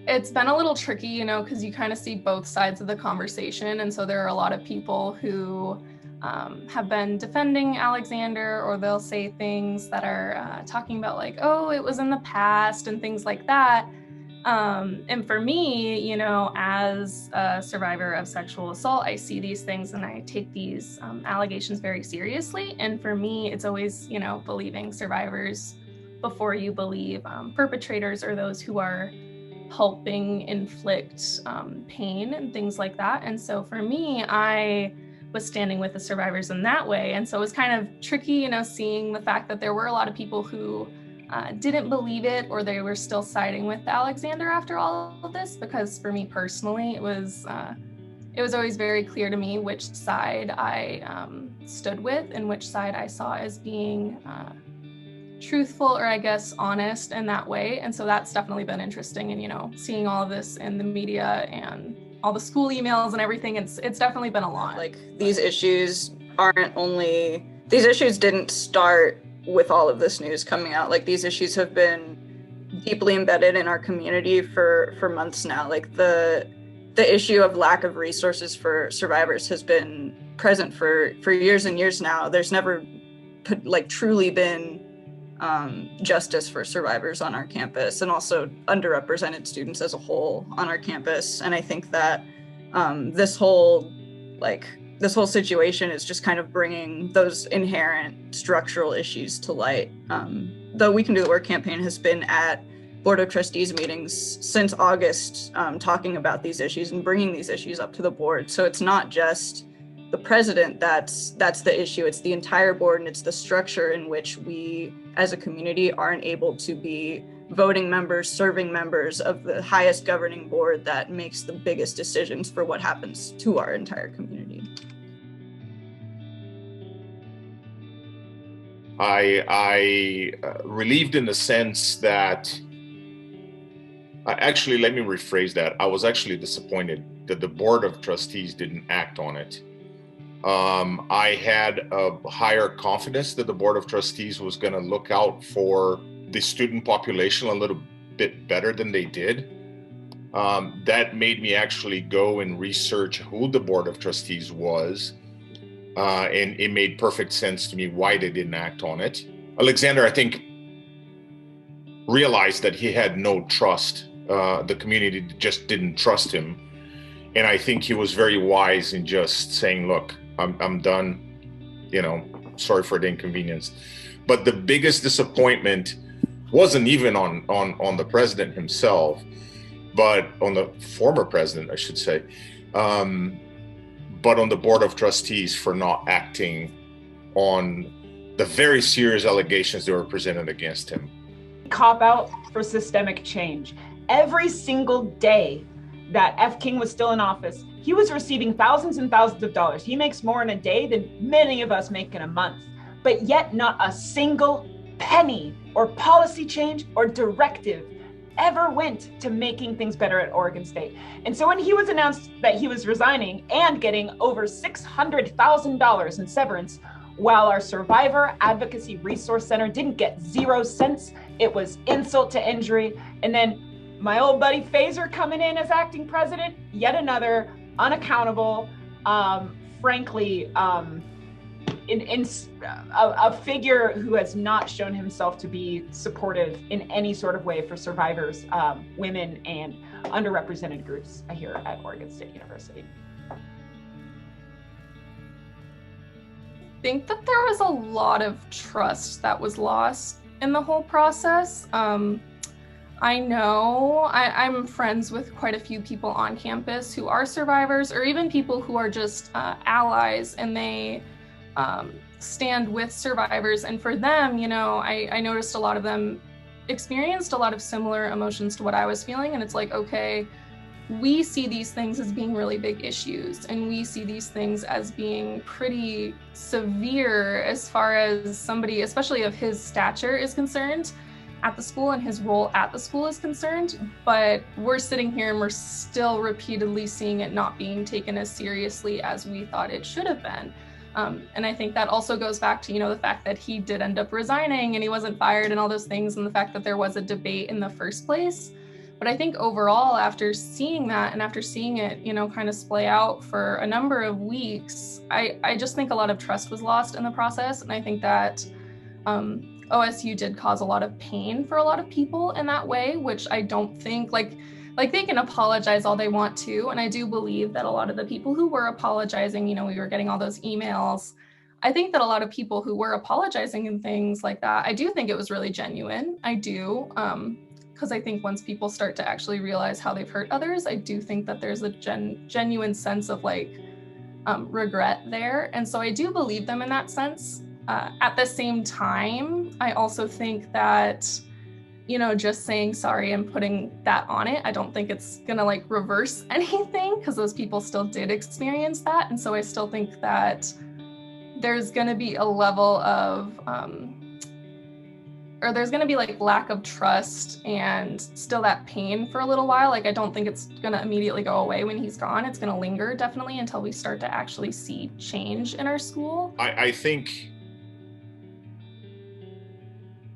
It's been a little tricky, you know, because you kind of see both sides of the conversation. And so there are a lot of people who have been defending Alexander, or they'll say things that are talking about like, oh, it was in the past and things like that. And for me, you know, as a survivor of sexual assault, I see these things and I take these allegations very seriously. And for me, it's always, you know, believing survivors before you believe perpetrators or those who are helping inflict pain and things like that. And so for me, I was standing with the survivors in that way. And so it was kind of tricky, you know, seeing the fact that there were a lot of people who didn't believe it, or they were still siding with Alexander after all of this, because for me personally, it was always very clear to me which side I stood with and which side I saw as being truthful, or I guess honest in that way. And so that's definitely been interesting. And, you know, seeing all of this in the media and all the school emails and everything, it's definitely been a lot. Like, these issues didn't start with all of this news coming out. Like, these issues have been deeply embedded in our community for months now. Like, the issue of lack of resources for survivors has been present for years and years now. There's never truly been justice for survivors on our campus, and also underrepresented students as a whole on our campus. And I think that this whole situation is just kind of bringing those inherent structural issues to light. The We Can Do the Work campaign has been at Board of Trustees meetings since August, talking about these issues and bringing these issues up to the board. So it's not just the president that's the issue, it's the entire board, and it's the structure in which we as a community aren't able to be voting members, serving members of the highest governing board that makes the biggest decisions for what happens to our entire community. I relieved in the sense that, actually, let me rephrase that. I was actually disappointed that the Board of Trustees didn't act on it. I had a higher confidence that the Board of Trustees was going to look out for the student population a little bit better than they did. That made me actually go and research who the Board of Trustees was. And it made perfect sense to me why they didn't act on it. Alexander, I think, realized that he had no trust. The community just didn't trust him. And I think he was very wise in just saying, look, I'm done, you know, sorry for the inconvenience. But the biggest disappointment wasn't even on the president himself, but on the former president, I should say, but on the Board of Trustees for not acting on the very serious allegations that were presented against him. Cop out for systemic change. Every single day that F. King was still in office, he was receiving thousands and thousands of dollars. He makes more in a day than many of us make in a month, but yet not a single penny or policy change or directive ever went to making things better at Oregon State. And so when he was announced that he was resigning and getting over $600,000 in severance, while our Survivor Advocacy Resource Center didn't get 0 cents, it was insult to injury. And then my old buddy Phaser coming in as acting president, yet another unaccountable, frankly, a figure who has not shown himself to be supportive in any sort of way for survivors, women, and underrepresented groups here at Oregon State University. I think that there was a lot of trust that was lost in the whole process. I know I'm friends with quite a few people on campus who are survivors, or even people who are just allies, and they stand with survivors. And for them, you know, I noticed a lot of them experienced a lot of similar emotions to what I was feeling. And it's like, okay, we see these things as being really big issues, and we see these things as being pretty severe as far as somebody, especially of his stature, is concerned at the school and his role at the school is concerned. But we're sitting here and we're still repeatedly seeing it not being taken as seriously as we thought it should have been. And I think that also goes back to, you know, the fact that he did end up resigning and he wasn't fired and all those things, and the fact that there was a debate in the first place. But I think overall, after seeing that and after seeing it, kind of splay out for a number of weeks, I just think a lot of trust was lost in the process. And I think that OSU did cause a lot of pain for a lot of people in that way, which I don't think, like they can apologize all they want to. And I do believe that a lot of the people who were apologizing, we were getting all those emails. I think that a lot of people who were apologizing and things like that, I do think it was really genuine. I do. Because I think once people start to actually realize how they've hurt others, I do think that there's a genuine sense of regret there. And so I do believe them in that sense. At the same time, I also think that, just saying sorry and putting that on it, I don't think it's gonna reverse anything, because those people still did experience that. And so I still think that there's gonna be a level of, or there's going to be lack of trust and still that pain for a little while. I don't think it's going to immediately go away when he's gone. It's going to linger definitely until we start to actually see change in our school. I think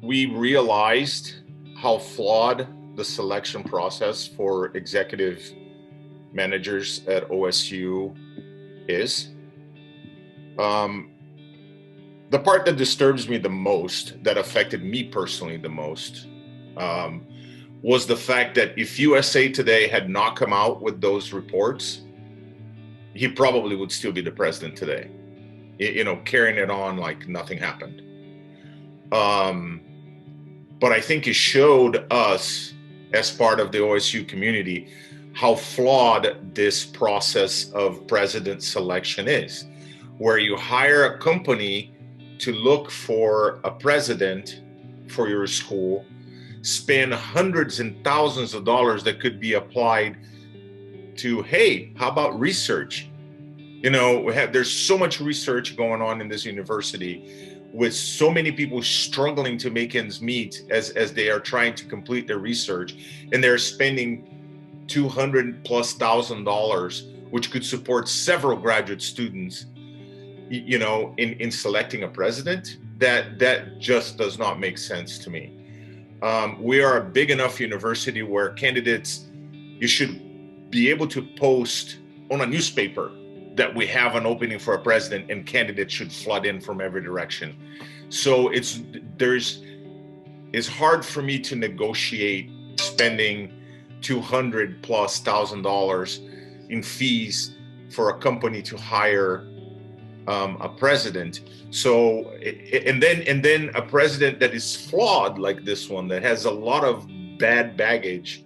we realized how flawed the selection process for executive managers at OSU is. The part that disturbs me the most, that affected me personally the most, was the fact that if USA Today had not come out with those reports, he probably would still be the president today, carrying it on like nothing happened. But I think it showed us, as part of the OSU community, how flawed this process of president selection is, where you hire a company to look for a president for your school, spend hundreds and thousands of dollars that could be applied to, hey, how about research? There's so much research going on in this university, with so many people struggling to make ends meet as they are trying to complete their research, and they're spending $200,000+, which could support several graduate students, in selecting a president. That just does not make sense to me. We are a big enough university where candidates, you should be able to post on a newspaper that we have an opening for a president, and candidates should flood in from every direction. So it's hard for me to negotiate spending $200,000+ in fees for a company to hire a president. So, and then a president that is flawed like this one, that has a lot of bad baggage,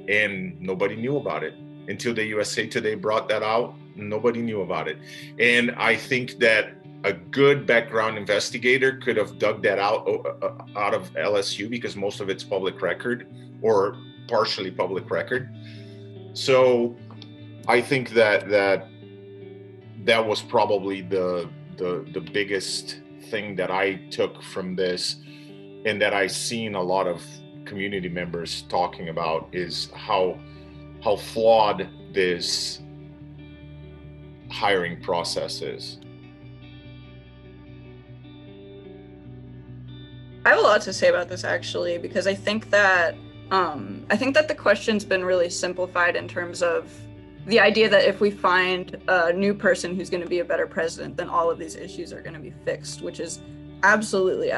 and nobody knew about it until the USA Today brought that out. Nobody knew about it. And I think that a good background investigator could have dug that out of LSU, because most of it's public record or partially public record. So I think that was probably the biggest thing that I took from this, and that I've seen a lot of community members talking about, is how flawed this hiring process is. I have a lot to say about this, actually, because I think that the question's been really simplified in terms of the idea that if we find a new person who's going to be a better president, then all of these issues are going to be fixed, which is absolutely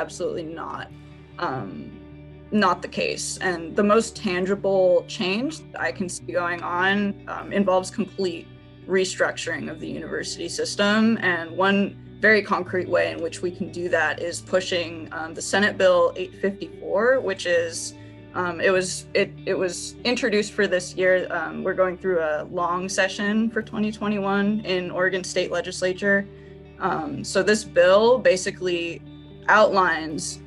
not the case. And the most tangible change that I can see going on involves complete restructuring of the university system. And one very concrete way in which we can do that is pushing the Senate Bill 854, which is it was introduced for this year. We're going through a long session for 2021 in Oregon State Legislature. So this bill basically outlines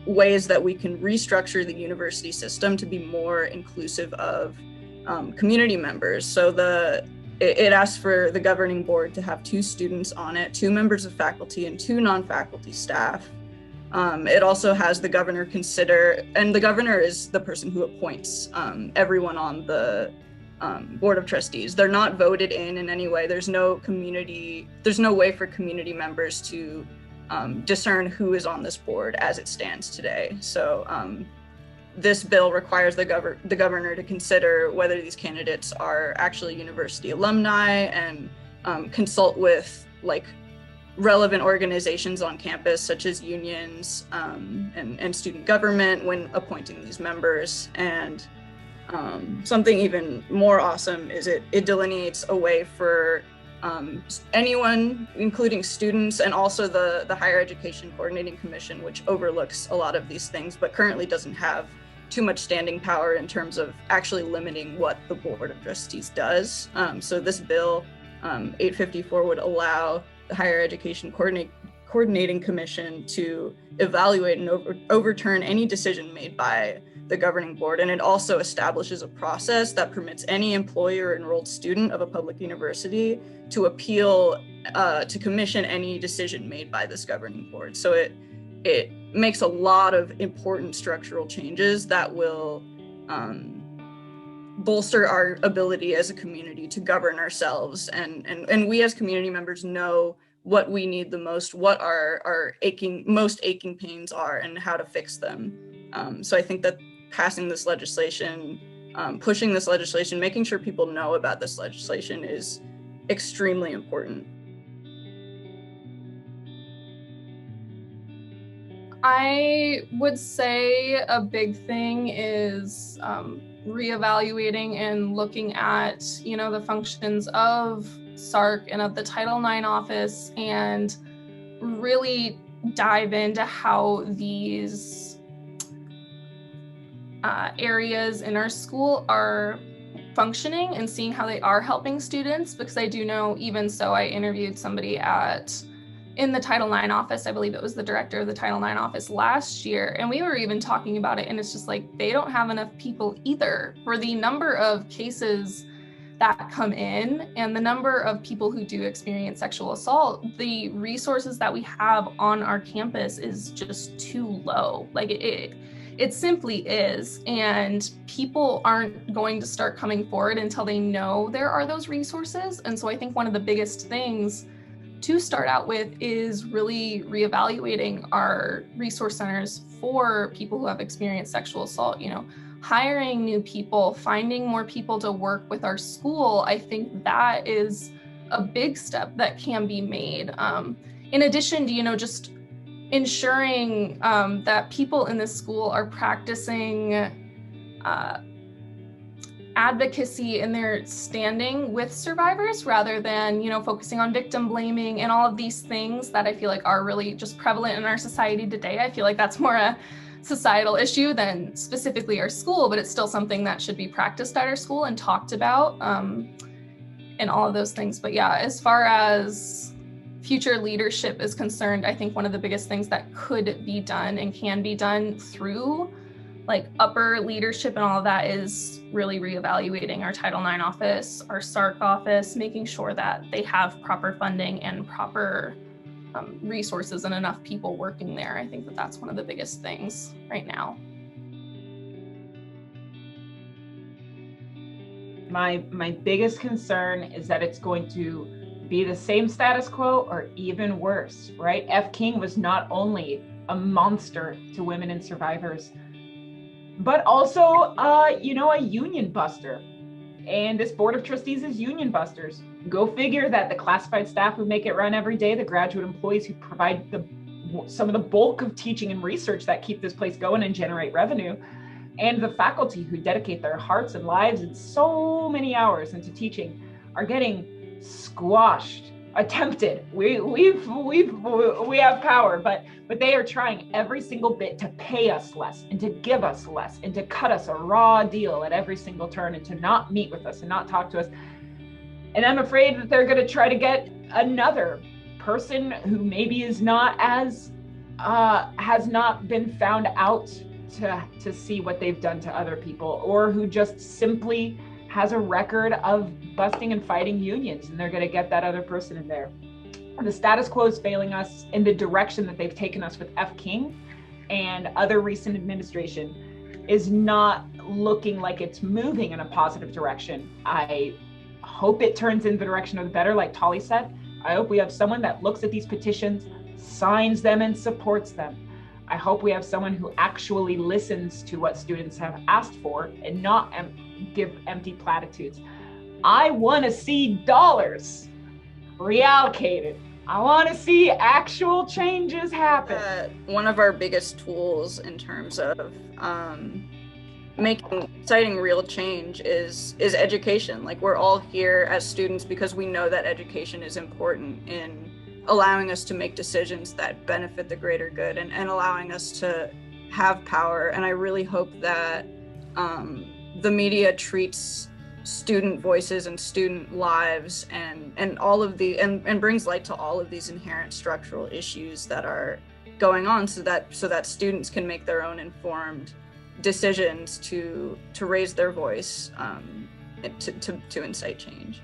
ways that we can restructure the university system to be more inclusive of community members. So it asks for the governing board to have 2 students on it, 2 members of faculty and 2 non-faculty staff. It also has the governor consider, and the governor is the person who appoints everyone on the board of trustees. They're not voted in any way. There's no way for community members to discern who is on this board as it stands today. So this bill requires the governor to consider whether these candidates are actually university alumni and consult with like relevant organizations on campus, such as unions and student government when appointing these members. And something even more awesome is it delineates a way for anyone, including students, and also the Higher Education Coordinating Commission, which overlooks a lot of these things, but currently doesn't have too much standing power in terms of actually limiting what the Board of Trustees does. So this bill, 854, would allow the Higher Education Coordinating Commission to evaluate and overturn any decision made by the governing board. And it also establishes a process that permits any employee or enrolled student of a public university to appeal to commission any decision made by this governing board. So it makes a lot of important structural changes that will bolster our ability as a community to govern ourselves. And we as community members know what we need the most, what our most aching pains are, and how to fix them. So I think that passing this legislation, pushing this legislation, making sure people know about this legislation is extremely important. I would say a big thing is reevaluating and looking at, the functions of SARC and of the Title IX office, and really dive into how these areas in our school are functioning and seeing how they are helping students. Because I do know, even so, I interviewed somebody in the Title IX office. I believe it was the director of the Title IX office last year, and we were even talking about it, and it's just like they don't have enough people either for the number of cases that come in and the number of people who do experience sexual assault. The resources that we have on our campus is just too low. Like it simply is, and people aren't going to start coming forward until they know there are those resources. And so I think one of the biggest things to start out with is really reevaluating our resource centers for people who have experienced sexual assault, hiring new people, finding more people to work with our school. I think that is a big step that can be made. In addition to, just ensuring that people in this school are practicing advocacy in their standing with survivors, rather than, focusing on victim blaming and all of these things that I feel like are really just prevalent in our society today. I feel like that's more a societal issue than specifically our school, but it's still something that should be practiced at our school and talked about, and all of those things. But yeah, as far as future leadership is concerned, I think one of the biggest things that could be done and can be done through like upper leadership and all of that is really reevaluating our Title IX office, our SARC office, making sure that they have proper funding and proper resources and enough people working there. I think that that's one of the biggest things right now. My biggest concern is that it's going to be the same status quo or even worse, right? F. King was not only a monster to women and survivors, but also, a union buster. And this Board of Trustees is union busters. Go figure that the classified staff who make it run every day, the graduate employees who provide some of the bulk of teaching and research that keep this place going and generate revenue, and the faculty who dedicate their hearts and lives and so many hours into teaching are getting squashed, attempted. We have power, but they are trying every single bit to pay us less and to give us less and to cut us a raw deal at every single turn and to not meet with us and not talk to us. And I'm afraid that they're going to try to get another person who maybe is not as has not been found out to see what they've done to other people, or who just simply has a record of busting and fighting unions, and they're going to get that other person in there. The status quo is failing us in the direction that they've taken us with F. King and other recent administration is not looking like it's moving in a positive direction. I hope it turns in the direction of the better, like Tali said. I hope we have someone that looks at these petitions, signs them, and supports them. I hope we have someone who actually listens to what students have asked for and not give empty platitudes. I want to see dollars reallocated. I want to see actual changes happen. One of our biggest tools in terms of citing real change is education. Like, we're all here as students because we know that education is important in allowing us to make decisions that benefit the greater good and allowing us to have power. And I really hope that the media treats student voices and student lives and all of the and brings light to all of these inherent structural issues that are going on, so that students can make their own informed decisions to raise their voice to incite change.